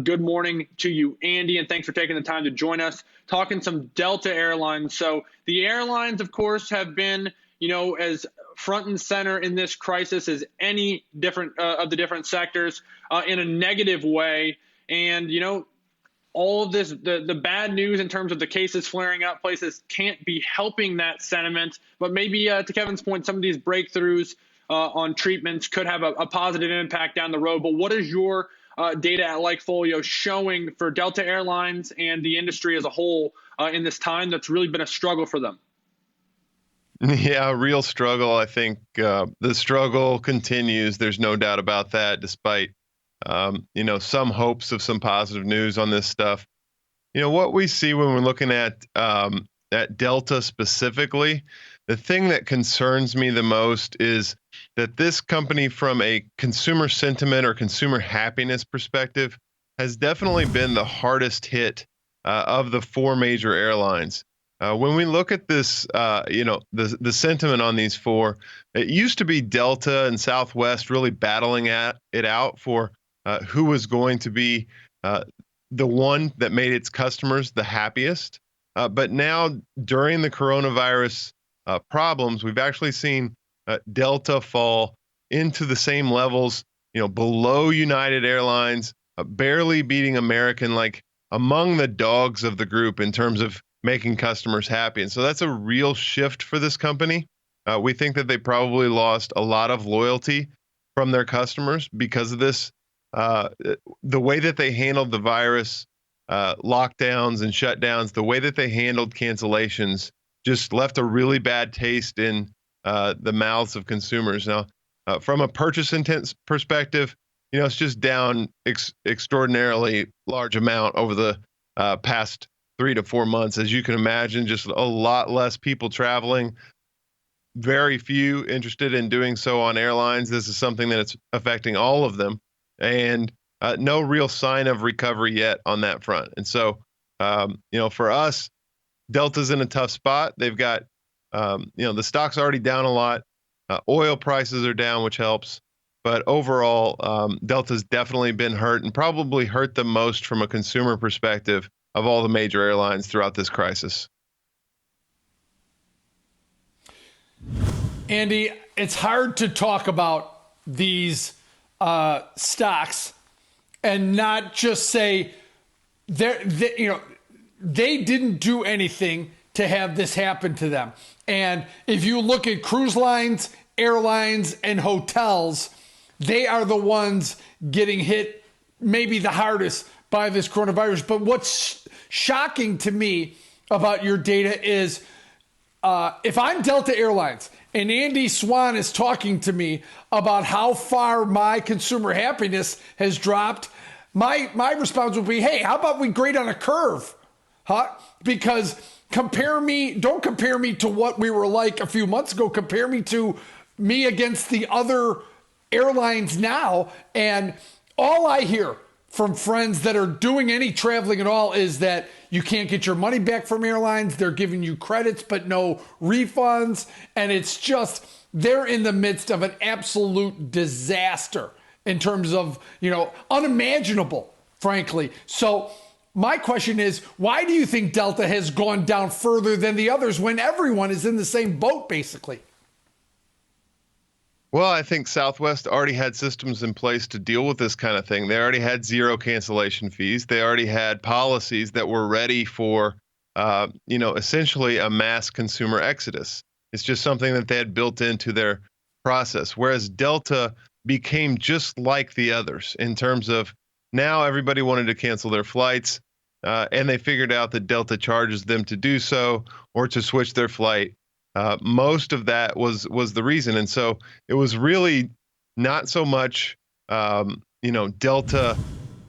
Good morning to you, Andy, and thanks for taking the time to join us. Talking some Delta Airlines. So the airlines, of course, have been, as front and center in this crisis as any different of the different sectors in a negative way. And all of this, the bad news in terms of the cases flaring up, places can't be helping that sentiment. But maybe to Kevin's point, some of these breakthroughs on treatments could have a positive impact down the road. But what is your data at LikeFolio showing for Delta Airlines and the industry as a whole in this time that's really been a struggle for them? Yeah, real struggle. I think the struggle continues. There's no doubt about that, despite some hopes of some positive news on this stuff. What we see when we're looking at Delta specifically, the thing that concerns me the most is that this company, from a consumer sentiment or consumer happiness perspective, has definitely been the hardest hit of the four major airlines. When we look at this, the sentiment on these four, it used to be Delta and Southwest really battling it out for who was going to be the one that made its customers the happiest. But now, during the coronavirus problems, we've actually seen Delta fall into the same levels, below United Airlines, barely beating American, like among the dogs of the group in terms of making customers happy. And so that's a real shift for this company. We think that they probably lost a lot of loyalty from their customers because of this. The way that they handled the virus, lockdowns and shutdowns, the way that they handled cancellations just left a really bad taste in the mouths of consumers. Now, from a purchase intent perspective, it's just down extraordinarily large amount over the past 3 to 4 months. As you can imagine, just a lot less people traveling, very few interested in doing so on airlines. This is something that it's affecting all of them, and no real sign of recovery yet on that front. And so, for us, Delta's in a tough spot. They've got, the stock's already down a lot. Oil prices are down, which helps. But overall, Delta's definitely been hurt, and probably hurt the most from a consumer perspective of all the major airlines throughout this crisis. Andy, it's hard to talk about these stocks and not just say they didn't do anything to have this happen to them. And if you look at cruise lines, airlines, and hotels, they are the ones getting hit maybe the hardest by this coronavirus. But what's shocking to me about your data is if I'm Delta Airlines and Andy Swan is talking to me about how far my consumer happiness has dropped, my response would be, hey, how about we grade on a curve? Huh? Because don't compare me to what we were like a few months ago. Compare me to me against the other airlines now. And all I hear from friends that are doing any traveling at all is that you can't get your money back from airlines. They're giving you credits, but no refunds. And it's just, they're in the midst of an absolute disaster in terms of, unimaginable, frankly. So my question is, why do you think Delta has gone down further than the others when everyone is in the same boat, basically? Well, I think Southwest already had systems in place to deal with this kind of thing. They already had zero cancellation fees. They already had policies that were ready for, essentially a mass consumer exodus. It's just something that they had built into their process. Whereas Delta became just like the others in terms of now everybody wanted to cancel their flights, and they figured out that Delta charges them to do so or to switch their flight. Most of that was the reason, and so it was really not so much, Delta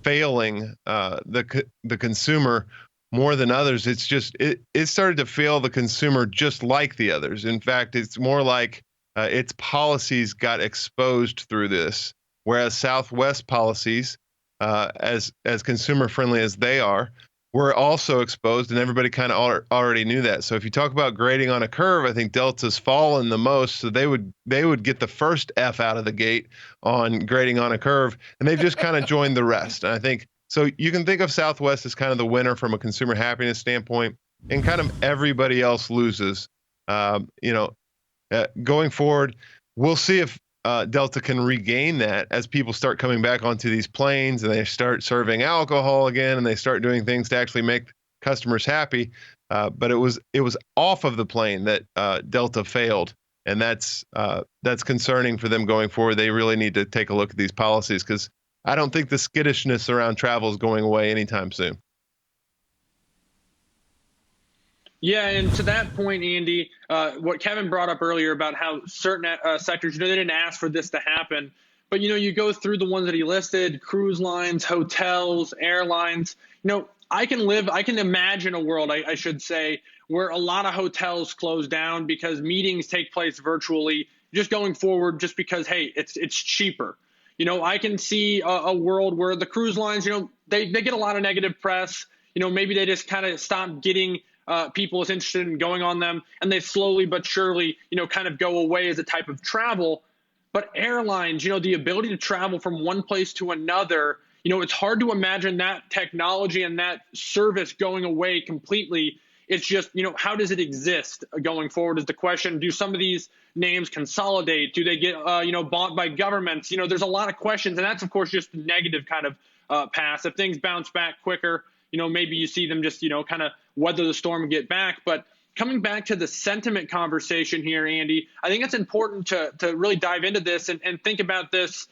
failing the consumer more than others. It's just it started to fail the consumer just like the others. In fact, it's more like its policies got exposed through this, whereas Southwest policies, as consumer friendly as they are, were also exposed, and everybody kind of already knew that. So if you talk about grading on a curve, I think Delta's fallen the most, so they would get the first F out of the gate on grading on a curve, and they've just kind of joined the rest. And I think so. You can think of Southwest as kind of the winner from a consumer happiness standpoint, and kind of everybody else loses. You know, going forward, we'll see if Delta can regain that as people start coming back onto these planes and they start serving alcohol again and they start doing things to actually make customers happy. But it was off of the plane that Delta failed, and that's concerning for them going forward. They really need to take a look at these policies because I don't think the skittishness around travel is going away anytime soon. Yeah, and to that point, Andy, what Kevin brought up earlier about how certain sectors, they didn't ask for this to happen, but you go through the ones that he listed: cruise lines, hotels, airlines. I can imagine a world, I should say, where a lot of hotels close down because meetings take place virtually, just going forward, just because hey, it's cheaper. I can see a world where the cruise lines, they get a lot of negative press. Maybe they just kind of stop getting people is interested in going on them, and they slowly but surely, kind of go away as a type of travel. But airlines, the ability to travel from one place to another, it's hard to imagine that technology and that service going away completely. It's just, how does it exist going forward is the question. Do some of these names consolidate? Do they get, bought by governments? There's a lot of questions, and that's, of course, just negative kind of pass. If things bounce back quicker, maybe you see them just, kind of weather the storm and get back. But coming back to the sentiment conversation here, Andy, I think it's important to really dive into this and think about this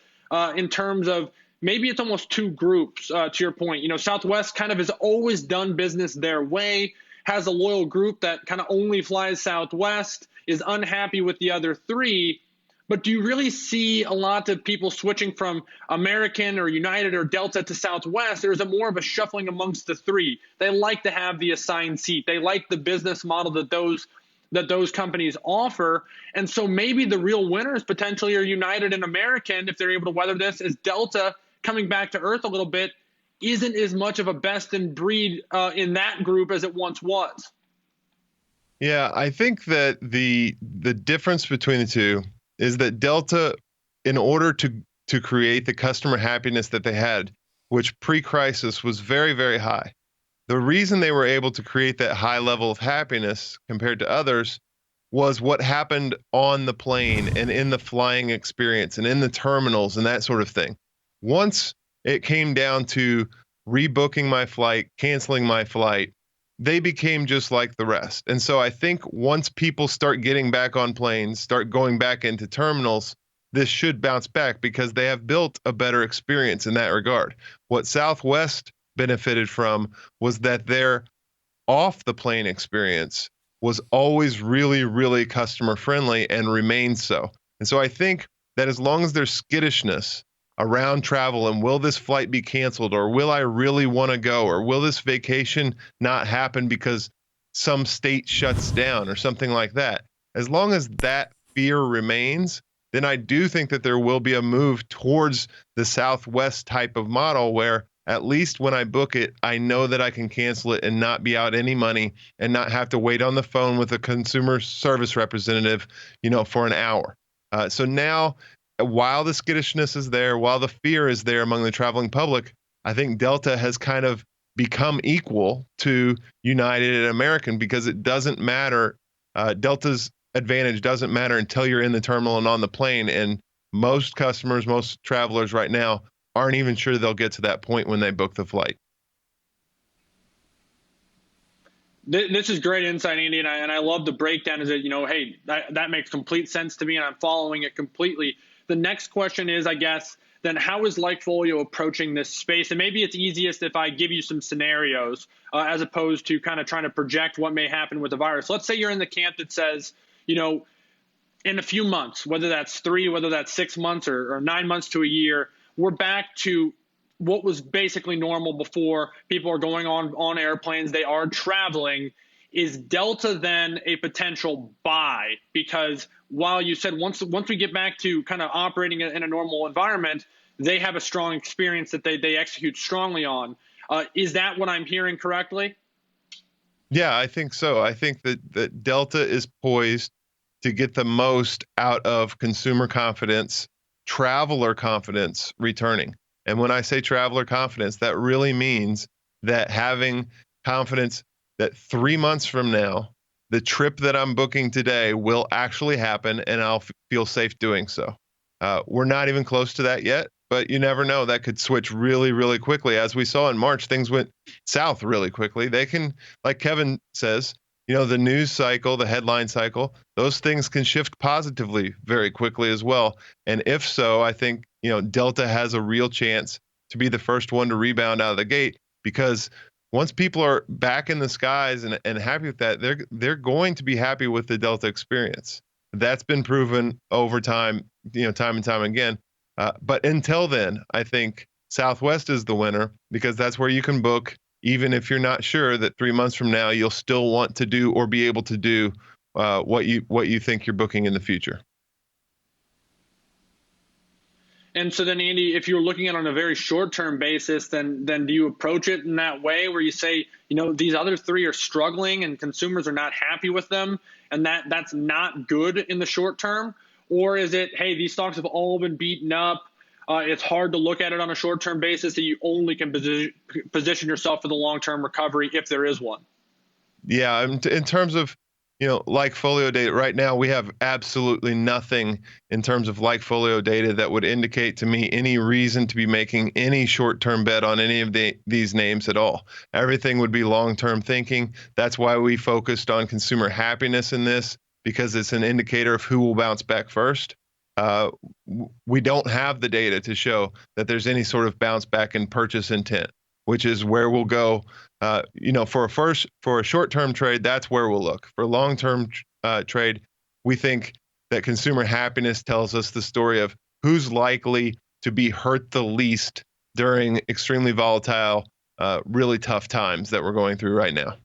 in terms of maybe it's almost two groups, to your point. Southwest kind of has always done business their way, has a loyal group that kind of only flies Southwest, is unhappy with the other three. But do you really see a lot of people switching from American or United or Delta to Southwest? There's more of a shuffling amongst the three. They like to have the assigned seat. They like the business model that those companies offer. And so maybe the real winners potentially are United and American if they're able to weather this, as Delta, coming back to earth a little bit, isn't as much of a best in breed in that group as it once was. Yeah, I think that the difference between the two is that Delta, in order to create the customer happiness that they had, which pre-crisis was very, very high, the reason they were able to create that high level of happiness compared to others was what happened on the plane and in the flying experience and in the terminals and that sort of thing. Once it came down to rebooking my flight, canceling my flight, they became just like the rest. And so I think once people start getting back on planes, start going back into terminals, this should bounce back because they have built a better experience in that regard. What Southwest benefited from was that their off the plane experience was always really, really customer friendly and remains so. And so I think that as long as there's skittishness around travel and will this flight be canceled, or will I really want to go, or will this vacation not happen because some state shuts down or something like that, as long as that fear remains, then I do think that there will be a move towards the Southwest type of model where at least when I book it, I know that I can cancel it and not be out any money and not have to wait on the phone with a consumer service representative, for an hour. So now, while the skittishness is there, while the fear is there among the traveling public, I think Delta has kind of become equal to United and American because it doesn't matter. Delta's advantage doesn't matter until you're in the terminal and on the plane. And most customers, most travelers right now aren't even sure they'll get to that point when they book the flight. This is great insight, Andy, and I love the breakdown. Is that hey, that makes complete sense to me, and I'm following it completely. The next question is, I guess, then how is LikeFolio approaching this space? And maybe it's easiest if I give you some scenarios as opposed to kind of trying to project what may happen with the virus. Let's say you're in the camp that says, in a few months, whether that's 3, whether that's 6 months or 9 months to a year, we're back to what was basically normal before. People are going on airplanes. They are traveling. Is Delta then a potential buy? Because while you said once we get back to kind of operating in a normal environment, they have a strong experience that they execute strongly on. Is that what I'm hearing correctly? Yeah, I think so. I think that Delta is poised to get the most out of consumer confidence, traveler confidence returning. And when I say traveler confidence, that really means that having confidence that 3 months from now, the trip that I'm booking today will actually happen and I'll feel safe doing so. We're not even close to that yet, but you never know. That could switch really, really quickly. As we saw in March, things went south really quickly. They can, like Kevin says, the news cycle, the headline cycle, those things can shift positively very quickly as well. And if so, I think, Delta has a real chance to be the first one to rebound out of the gate, because once people are back in the skies and happy with that, they're going to be happy with the Delta experience. That's been proven over time, time and time again. But until then, I think Southwest is the winner, because that's where you can book, even if you're not sure that 3 months from now you'll still want to do or be able to do what you think you're booking in the future. And so then, Andy, if you're looking at it on a very short-term basis, then do you approach it in that way where you say, these other three are struggling and consumers are not happy with them, and that's not good in the short term? Or is it, hey, these stocks have all been beaten up, it's hard to look at it on a short-term basis, that you only can position yourself for the long-term recovery if there is one? Yeah, in terms of LikeFolio data right now, we have absolutely nothing in terms of LikeFolio data that would indicate to me any reason to be making any short-term bet on any of these names at all. Everything would be long-term thinking. That's why we focused on consumer happiness in this, because it's an indicator of who will bounce back first. We don't have the data to show that there's any sort of bounce back in purchase intent, which is where we'll go. For a short-term trade, that's where we'll look. For long-term trade, we think that consumer happiness tells us the story of who's likely to be hurt the least during extremely volatile, really tough times that we're going through right now.